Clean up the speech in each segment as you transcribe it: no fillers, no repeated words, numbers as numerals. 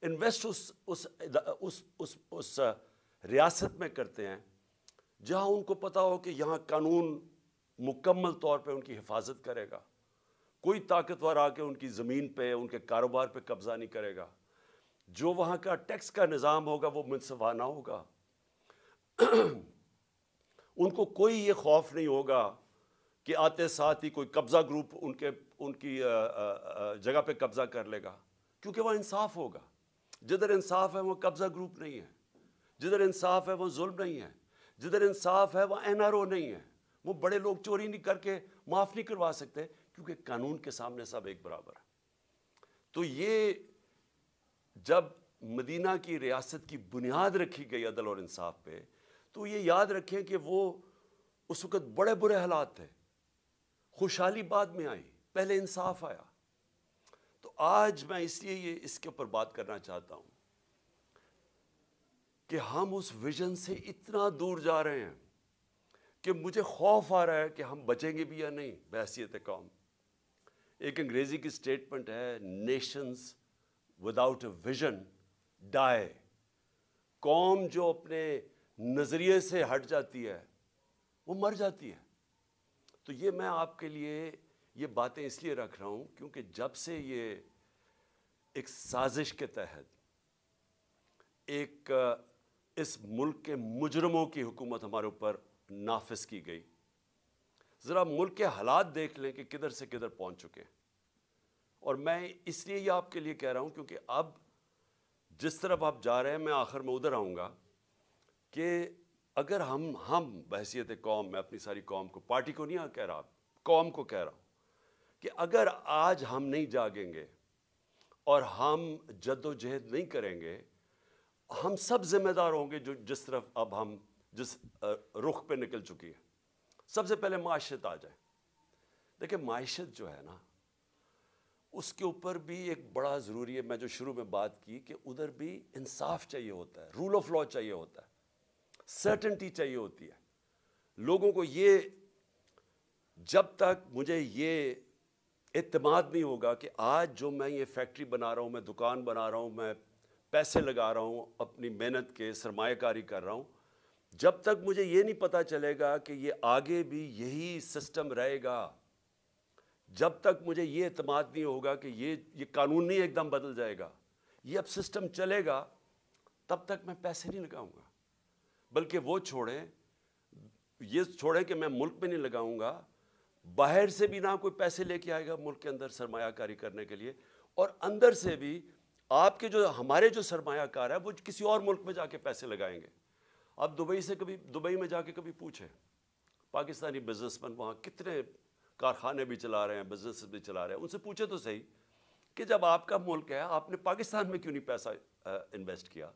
Invest اس ریاست میں کرتے ہیں جہاں ان کو پتا ہو کہ یہاں قانون مکمل طور پہ ان کی حفاظت کرے گا، کوئی طاقتور آ کے ان کی زمین پہ، ان کے کاروبار پہ قبضہ نہیں کرے گا، جو وہاں کا ٹیکس کا نظام ہوگا وہ منصفانہ ہوگا، ان کو کوئی یہ خوف نہیں ہوگا کہ آتے ساتھ ہی کوئی قبضہ گروپ ان کی جگہ پہ قبضہ کر لے گا، کیونکہ وہ انصاف ہوگا۔ جدھر انصاف ہے وہ قبضہ گروپ نہیں ہے، جدھر انصاف ہے وہ ظلم نہیں ہے، جدھر انصاف ہے وہ NRO نہیں ہے، وہ بڑے لوگ چوری نہیں کر کے معاف نہیں کروا سکتے، کیونکہ قانون کے سامنے سب ایک برابر ہے۔ تو یہ جب مدینہ کی ریاست کی بنیاد رکھی گئی عدل اور انصاف پہ، تو یہ یاد رکھیں کہ وہ اس وقت بڑے برے حالات تھے، خوشحالی بعد میں آئی، پہلے انصاف آیا۔ تو آج میں اس لیے اس کے اوپر بات کرنا چاہتا ہوں کہ ہم اس ویژن سے اتنا دور جا رہے ہیں کہ مجھے خوف آ رہا ہے کہ ہم بچیں گے بھی یا نہیں بحیثیت قوم۔ ایک انگریزی کی سٹیٹمنٹ ہے، نیشنز وداؤٹ اے ویژن ڈائی۔ قوم جو اپنے نظریے سے ہٹ جاتی ہے وہ مر جاتی ہے۔ تو یہ میں آپ کے لیے یہ باتیں اس لیے رکھ رہا ہوں کیونکہ جب سے یہ ایک سازش کے تحت ایک اس ملک کے مجرموں کی حکومت ہمارے اوپر نافذ کی گئی، ذرا ملک کے حالات دیکھ لیں کہ کدھر سے کدھر پہنچ چکے ہیں۔ اور میں اس لیے یہ آپ کے لیے کہہ رہا ہوں کیونکہ اب جس طرف آپ جا رہے ہیں، میں آخر میں ادھر آؤں گا کہ اگر ہم بحیثیت قوم، میں اپنی ساری قوم کو، پارٹی کو نہیں کہہ رہا، قوم کو کہہ رہا ہوں کہ اگر آج ہم نہیں جاگیں گے اور ہم جد و جہد نہیں کریں گے، ہم سب ذمہ دار ہوں گے جس طرف اب ہم جس رخ پہ نکل چکی ہے۔ سب سے پہلے معیشت آ جائے۔ دیکھیں معیشت جو ہے نا، اس کے اوپر بھی ایک بڑا ضروری ہے، میں جو شروع میں بات کی کہ ادھر بھی انصاف چاہیے ہوتا ہے، رول آف لا چاہیے ہوتا ہے، سرٹنٹی چاہیے ہوتی ہے لوگوں کو۔ یہ جب تک مجھے یہ اعتماد نہیں ہوگا کہ آج جو میں یہ فیکٹری بنا رہا ہوں، میں دکان بنا رہا ہوں، میں پیسے لگا رہا ہوں، اپنی محنت کے سرمایہ کاری کر رہا ہوں، جب تک مجھے یہ نہیں پتہ چلے گا کہ یہ آگے بھی یہی سسٹم رہے گا، جب تک مجھے یہ اعتماد نہیں ہوگا کہ یہ قانون نہیں ایک دم بدل جائے گا، یہ اب سسٹم چلے گا، تب تک میں پیسے نہیں لگاؤں گا۔ بلکہ وہ یہ چھوڑیں کہ میں ملک میں نہیں لگاؤں گا، باہر سے بھی نہ کوئی پیسے لے کے آئے گا ملک کے اندر سرمایہ کاری کرنے کے لیے، اور اندر سے بھی آپ کے ہمارے جو سرمایہ کار ہے وہ کسی اور ملک میں جا کے پیسے لگائیں گے۔ اب دبئی میں جا کے کبھی پوچھیں، پاکستانی بزنس مین وہاں کتنے کارخانے بھی چلا رہے ہیں، بزنس بھی چلا رہے ہیں، ان سے پوچھے تو صحیح کہ جب آپ کا ملک ہے، آپ نے پاکستان میں کیوں نہیں پیسہ انویسٹ کیا؟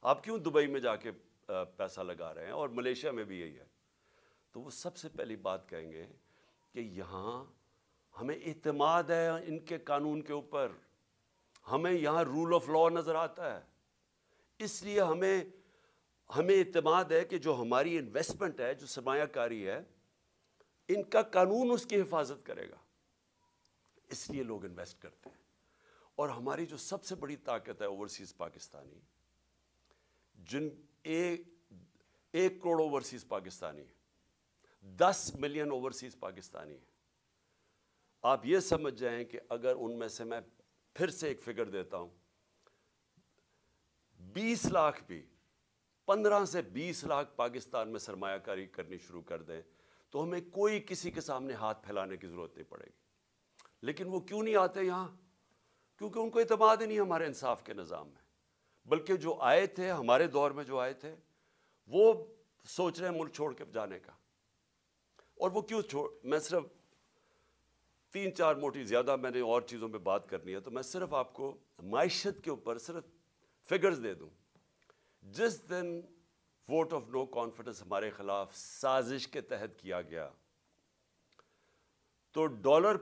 آپ کیوں دبئی میں جا کے پیسہ لگا رہے ہیں؟ اور ملیشیا میں بھی یہی ہے۔ تو وہ سب سے پہلی بات کہیں گے کہ یہاں ہمیں اعتماد ہے ان کے قانون کے اوپر، ہمیں یہاں رول آف لا نظر آتا ہے، اس لیے ہمیں اعتماد ہے کہ جو ہماری انویسٹمنٹ ہے، جو سرمایہ کاری ہے، ان کا قانون اس کی حفاظت کرے گا، اس لیے لوگ انویسٹ کرتے ہیں۔ اور ہماری جو سب سے بڑی طاقت ہے اوورسیز پاکستانی، جن 1 crore overseas Pakistani, 10 million overseas Pakistani ہیں۔ آپ یہ سمجھ جائیں کہ اگر ان میں سے، میں پھر سے ایک فگر دیتا ہوں، 20 لاکھ بھی 15 سے 20 لاکھ پاکستان میں سرمایہ کاری کرنی شروع کر دیں تو ہمیں کوئی کسی کے سامنے ہاتھ پھیلانے کی ضرورت نہیں پڑے گی۔ لیکن وہ کیوں نہیں آتے یہاں؟ کیونکہ ان کو اعتماد ہی نہیں ہمارے انصاف کے نظام میں۔ بلکہ جو آئے تھے ہمارے دور میں، جو آئے تھے، وہ سوچ رہے ہیں ملک چھوڑ کے جانے کا۔ اور وہ کیوں میں صرف 3-4 موٹی، زیادہ میں نے اور چیزوں پہ بات کرنی ہے، تو میں صرف آپ کو معیشت کے اوپر صرف فگرز دے دوں۔ جس دن ووٹ آف نو کانفیڈنس ہمارے خلاف سازش کے تحت کیا گیا تو ڈالر